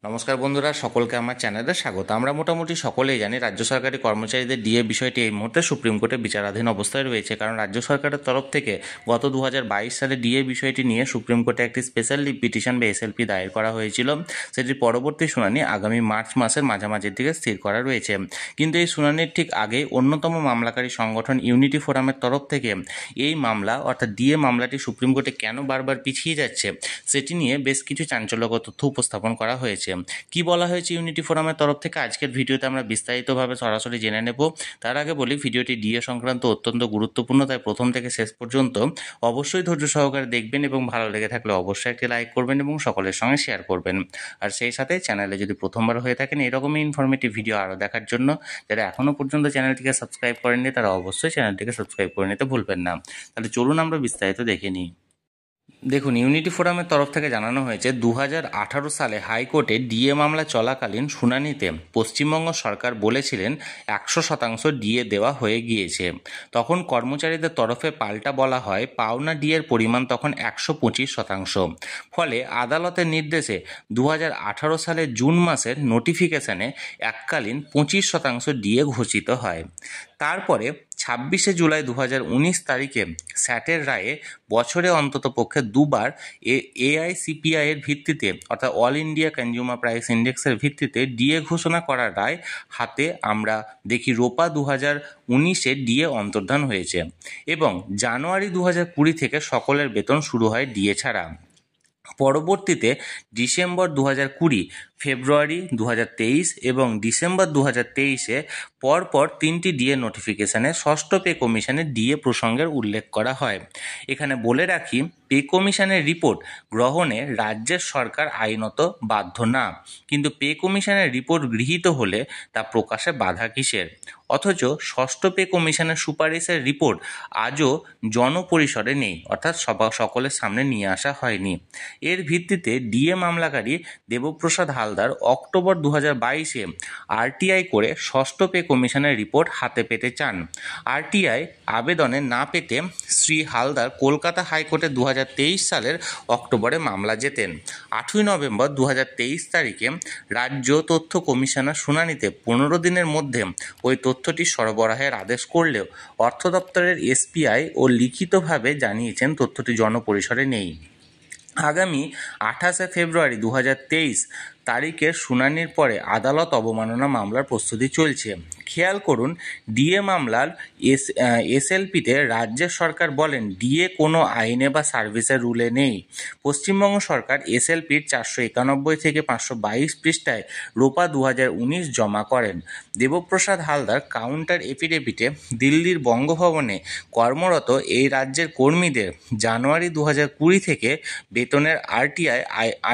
নমস্কার বন্ধুরা, সকলকে আমার চ্যানেলে স্বাগত। আমরা মোটামুটি সকলেই জানি রাজ্য সরকারি কর্মচারীদের ডিএ বিষয়টি এই মুহূর্তে সুপ্রিম কোর্টে বিচারাধীন অবস্থায় রয়েছে, কারণ রাজ্য সরকারের তরফ থেকে গত 2022 সালে ডিএ বিষয়টি নিয়ে সুপ্রিম কোর্টে একটি স্পেশাল লিভ পিটিশন বা এসএলপি দায়ের করা হয়েছিল। সেটির পরবর্তী শুনানি আগামী মার্চ মাসের মাঝামাঝির দিকে স্থির করা রয়েছে। কিন্তু এই শুনানির ঠিক আগে অন্যতম মামলাকারী সংগঠন ইউনিটি ফোরামের তরফ থেকে এই মামলা অর্থাৎ ডিএ মামলাটি সুপ্রিম কোর্টে কেন বারবার পিছিয়ে যাচ্ছে সেটি নিয়ে বেশ কিছু চাঞ্চল্যকর তথ্য উপস্থাপন করা হয়েছে। কি বলা হয়েছে ইউনিটি ফোরামের তরফ থেকে আজকের ভিডিওতে আমরা বিস্তারিতভাবে সরাসরি জেনে নেব। তার আগে বলি, ভিডিওটি ডিএ সংক্রান্ত অত্যন্ত গুরুত্বপূর্ণ, তাই প্রথম থেকে শেষ পর্যন্ত অবশ্যই ধৈর্য সহকারে দেখবেন এবং ভালো লেগে থাকলে অবশ্যই একটি লাইক করবেন এবং সকলের সঙ্গে শেয়ার করবেন। আর সেই সাথে চ্যানেলে যদি প্রথমবার হয়ে থাকেন এরকমই ইনফরমেটিভ ভিডিও আরও দেখার জন্য যারা এখনও পর্যন্ত চ্যানেলটিকে সাবস্ক্রাইব করেননি তারা অবশ্যই চ্যানেলটিকে সাবস্ক্রাইব করে নিতে ভুলবেন না। তাহলে চলুন আমরা বিস্তারিত দেখে নিই। দেখুন, ইউনিটি ফোরামের তরফ থেকে জানানো হয়েছে 2018 সালে হাইকোর্টে ডিএ মামলা চলাকালীন শুনানিতে পশ্চিমবঙ্গ সরকার বলেছিলেন 100% ডিএ দেওয়া হয়ে গিয়েছে। তখন কর্মচারীদের তরফে পাল্টা বলা হয় পাওনা ডিএর পরিমাণ তখন 125%। ফলে আদালতের নির্দেশে 2018 সালের জুন মাসের নোটিফিকেশনে এককালীন 25% ডিএ ঘোষিত হয়। তারপরে 26শে জুলাই 2019 তারিখে স্যাটের রায়ে বছরে অন্ততপক্ষে দুবার এআইসিপিআই এর ভিত্তিতে অর্থাৎ অল ইন্ডিয়া কনজিউমার প্রাইস ইন্ডেক্সের ভিত্তিতে ডিএ ঘোষণা করার রায় হাতে আমরা দেখি রোপা 2019-এ ডিএ অন্তর্ধান হয়েছে এবং জানুয়ারি 2020 থেকে সকলের বেতন শুরু হয় ডিএ ছাড়া। পরবর্তীতে ডিসেম্বর 2020, ফেব্রুয়ারি 2023 এবং ডিসেম্বর 2023-এ পরপর 3টি ডিএ নোটিফিকেশনে ষষ্ঠ পে কমিশনের ডিএ প্রসঙ্গের উল্লেখ করা হয়। এখানে বলে রাখি, পে কমিশনের রিপোর্ট গ্রহণে রাজ্যের সরকার আইনত বাধ্য না, কিন্তু পে কমিশনের রিপোর্ট গৃহীত হলে তা প্রকাশে বাধা কিসের? অথচ ষষ্ঠ পে কমিশনের সুপারিশের রিপোর্ট আজও জনপরিসরে নেই, অর্থাৎ সকলের সামনে নিয়ে আসা হয়নি। এর ভিত্তিতে ডিএ মামলাকারী দেবপ্রসাদ হালদার অক্টোবর 2022-এ আরটিআই করে ষষ্ঠ পে কমিশনের রিপোর্ট হাতে পেতে চান। আরটিআই আবেদনে না পেতে শ্রী হালদার কলকাতা হাইকোর্টে 2023 সালের অক্টোবরে মামলা জেতেন। 8ই নভেম্বর 2023 তারিখে রাজ্য তথ্য কমিশনার শুনানিতে 15 দিনের মধ্যে ওই তথ্যটি সরবরাহের আদেশ করলেও অর্থ দপ্তরের এসপিআই ও লিখিতভাবে জানিয়েছেন তথ্যটি জনপরিসরে নেই। আগামী 28শে ফেব্রুয়ারি 2023 তারিখের শুনানির পরে আদালত অবমাননা মামলার প্রস্তুতি চলছে। খেয়াল করুন, ডিএ মামলার এসএলপিতে রাজ্যের সরকার বলেন ডিএ কোনো আইনে বা সার্ভিসের রুলে নেই। পশ্চিমবঙ্গ সরকার এসএলপির 491 থেকে 522 পৃষ্ঠায় রোপা 2019 জমা করেন। দেবপ্রসাদ হালদার কাউন্টার এফিডেভিটে দিল্লির বঙ্গভবনে কর্মরত এই রাজ্যের কর্মীদের জানুয়ারি 2020 থেকে বেতনের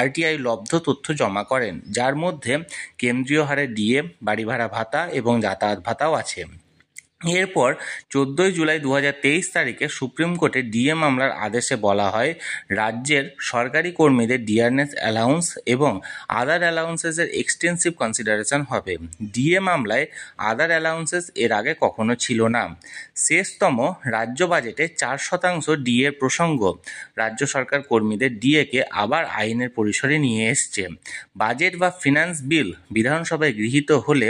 আরটিআই লব্ধ তথ্য জমা করেন, যার মধ্যে কেন্দ্রীয় হারে ডিএ, বাড়ি ভাড়া ভাতা এবং যাতায়াত ভাতাও আছে। এরপর 14ই জুলাই 2023 তারিখে সুপ্রিম কোর্টে ডিএ মামলার আদেশে বলা হয় রাজ্যের সরকারি কর্মীদের ডিয়ারনেস অ্যালাউন্স এবং আদার অ্যালাউন্সেসের এক্সটেন্সিভ কনসিডারেশন হবে। ডিএ মামলায় আদার অ্যালাউন্সেস এর আগে কখনো ছিল না। শেষতম রাজ্য বাজেটে 4% ডিএর প্রসঙ্গ রাজ্য সরকার কর্মীদের ডিএকে আবার আইনের পরিসরে নিয়ে এসছে। বাজেট বা ফিনান্স বিল বিধানসভায় গৃহীত হলে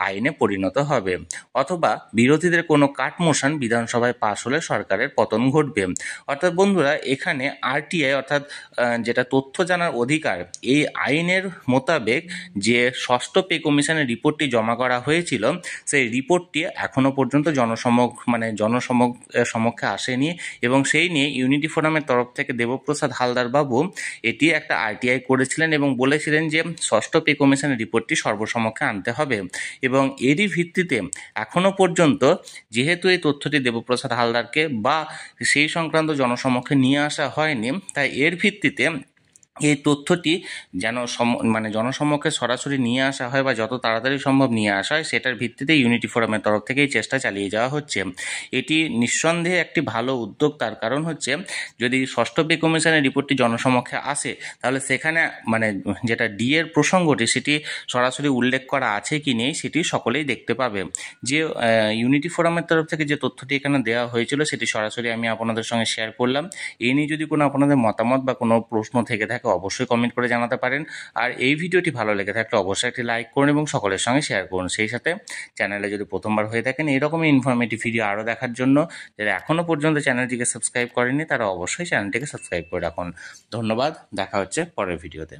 আইনে পরিণত হবে, অথবা বিরোধীদের কোনো কাটমোশন বিধানসভায় পাশ হলে সরকারের পতন ঘটবে। অর্থাৎ বন্ধুরা, এখানে আরটিআই অর্থাৎ যেটা তথ্য জানার অধিকার, এই আইনের মোতাবেক যে ষষ্ঠ পে কমিশনের রিপোর্টটি জমা করা হয়েছিল সেই রিপোর্টটি এখনও পর্যন্ত জনসমক্ষে আসেনি এবং সেই নিয়ে ইউনিটি ফোরামের তরফ থেকে দেবপ্রসাদ হালদার বাবু এটি একটা আরটিআই করেছিলেন এবং বলেছিলেন যে ষষ্ঠ পে কমিশনের রিপোর্টটি সর্বসমক্ষে আনতে হবে এবং এরই ভিত্তিতে এখনও পর্যন্ত যেহেতু এই তথ্যটি দেবপ্রসাদ হালদারকে বা সেই সংক্রান্ত জনসমক্ষে নিয়ে আসা হয়নি, তাই এর ভিত্তিতে এই তথ্যটি যেন জনসমক্ষে সরাসরি নিয়ে আসা হয় বা যত তাড়াতাড়ি সম্ভব নিয়ে আসা হয়, সেটার ভিত্তিতে ইউনিটি ফোরামের তরফ থেকে এই চেষ্টা চালিয়ে যাওয়া হচ্ছে। এটি নিঃসন্দেহে একটি ভালো উদ্যোগ, তার কারণ হচ্ছে যদি ষষ্ঠ পে কমিশনের রিপোর্টটি জনসমক্ষে আসে তাহলে সেখানে যেটা ডিএর প্রসঙ্গটি সেটি সরাসরি উল্লেখ করা আছে কি নেই সেটি সকলেই দেখতে পাবে। যে ইউনিটি ফোরামের তরফ থেকে যে তথ্যটি এখানে দেওয়া হয়েছিল সেটি সরাসরি আমি আপনাদের সঙ্গে শেয়ার করলাম। এই নিয়ে যদি কোনো আপনাদের মতামত বা কোনো প্রশ্ন থেকে থাকে আমাকে অবশ্যই কমেন্ট করে জানাতে পারেন। আর এই ভিডিওটি ভালো লেগে থাকলে অবশ্যই একটি লাইক করুন এবং সকলের সঙ্গে শেয়ার করুন। সেই সাথে চ্যানেলে যদি প্রথমবার হয়ে থাকেন এইরকমই ইনফরমেটিভ ভিডিও আরও দেখার জন্য যারা এখনও পর্যন্ত চ্যানেলটিকে সাবস্ক্রাইব করেনি তারা অবশ্যই চ্যানেলটিকে সাবস্ক্রাইব করে রাখুন। ধন্যবাদ, দেখা হচ্ছে পরের ভিডিওতে।